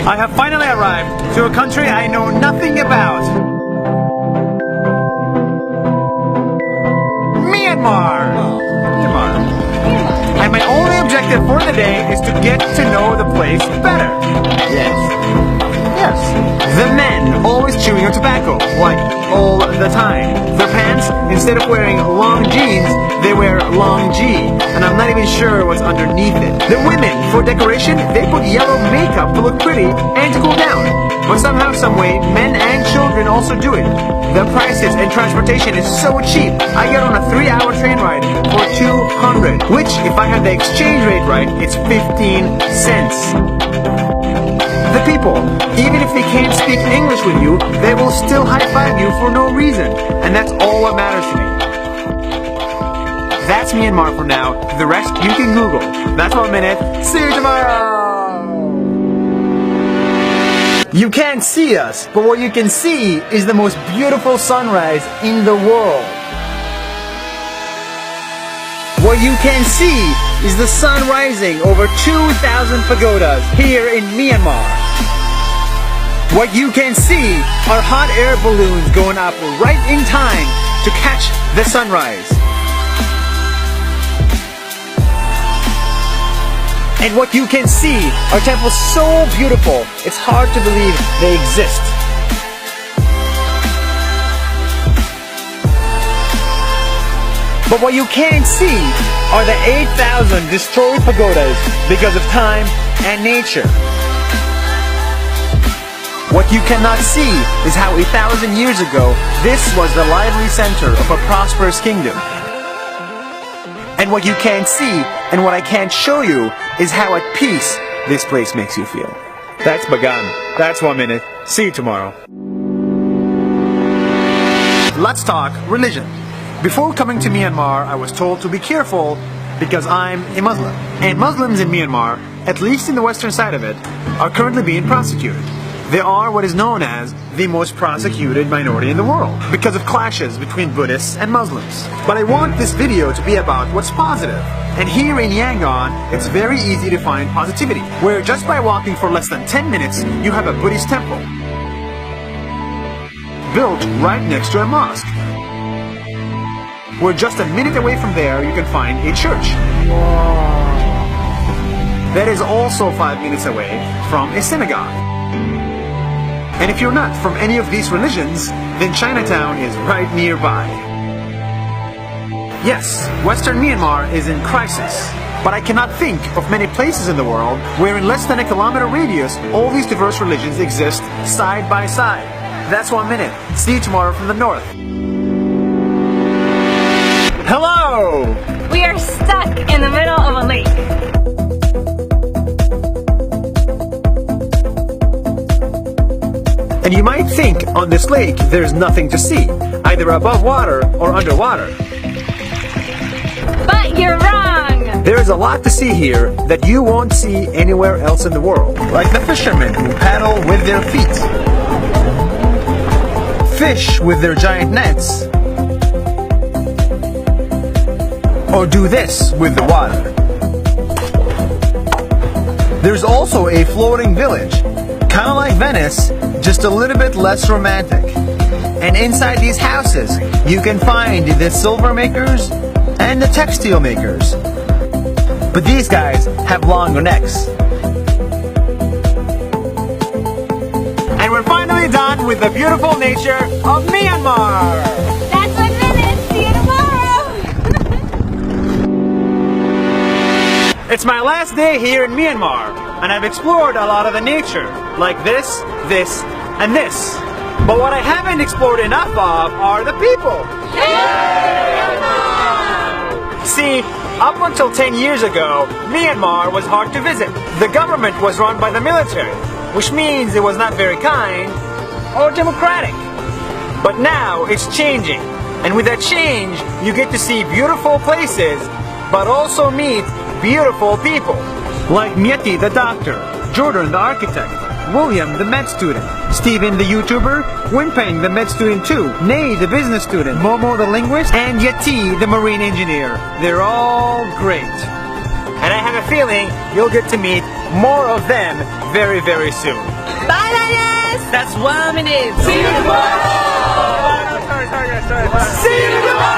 I have finally arrived to a country I know nothing about. Myanmar! And my only objective for the day is to get to know the place better. Yes. The men always chewing on tobacco, like all the time. Their pants, instead of wearing long jeans, they wear long G, and I'm not even sure what's underneath it. The women, for decoration, they put yellow makeup to look pretty and to cool down. But somehow, someway, men and children also do it. The prices and transportation is so cheap. I get on a 3-hour train ride for 200, which, if I have the exchange rate right, it's 15 cents. The people, even if they can't speak English with you, they will still high-five you for no reason. And that's all that matters to me. That's Myanmar for now. The rest you can Google. That's 1 minute. See you tomorrow! You can't see us, but what you can see is the most beautiful sunrise in the world. What you can see is the sun rising over 2,000 pagodas here in Myanmar. What you can see are hot air balloons going up right in time to catch the sunrise. And what you can see are temples so beautiful, it's hard to believe they exist. But what you can't see are the 8,000 destroyed pagodas because of time and nature. What you cannot see is how 1,000 years ago, this was the lively center of a prosperous kingdom. And what you can't see, and what I can't show you, is how at peace this place makes you feel. That's Bagan. That's 1 minute. See you tomorrow. Let's talk religion. Before coming to Myanmar, I was told to be careful because I'm a Muslim. And Muslims in Myanmar, at least in the western side of it, are currently being prosecuted. They are what is known as the most prosecuted minority in the world because of clashes between Buddhists and Muslims. But I want this video to be about what's positive. And here in Yangon, it's very easy to find positivity, where just by walking for less than 10 minutes, you have a Buddhist temple built right next to a mosque. Where just a minute away from there, you can find a church. That is also 5 minutes away from a synagogue. And if you're not from any of these religions, then Chinatown is right nearby. Yes, Western Myanmar is in crisis, but I cannot think of many places in the world where in less than a kilometer radius, all these diverse religions exist side by side. That's 1 minute. See you tomorrow from the north. Hello! We are stuck in the middle of a lake. And you might think on this lake there's nothing to see, either above water or underwater. But you're wrong! There's a lot to see here that you won't see anywhere else in the world. Like the fishermen who paddle with their feet. Fish with their giant nets. Or do this with the water. There's also a floating village, kind of like Venice, just a little bit less romantic. And inside these houses, you can find the silver makers and the textile makers. But these guys have longer necks. And we're finally done with the beautiful nature of Myanmar! That's 1 minute! See you tomorrow! It's my last day here in Myanmar, and I've explored a lot of the nature, like this, and this. But what I haven't explored enough of are the people. See, up until 10 years ago, Myanmar was hard to visit. The government was run by the military, which means it was not very kind or democratic. But now it's changing, and with that change, you get to see beautiful places, but also meet beautiful people. Like Myeti the doctor, Jordan the architect, William the med student, Steven the YouTuber, Winpeng the med student too, Nay the business student, Momo the linguist, and Yeti the marine engineer. They're all great. And I have a feeling you'll get to meet more of them very, very soon. Bye, Linus! That's 1 minute. See you tomorrow! Sorry, guys. Sorry. See you tomorrow!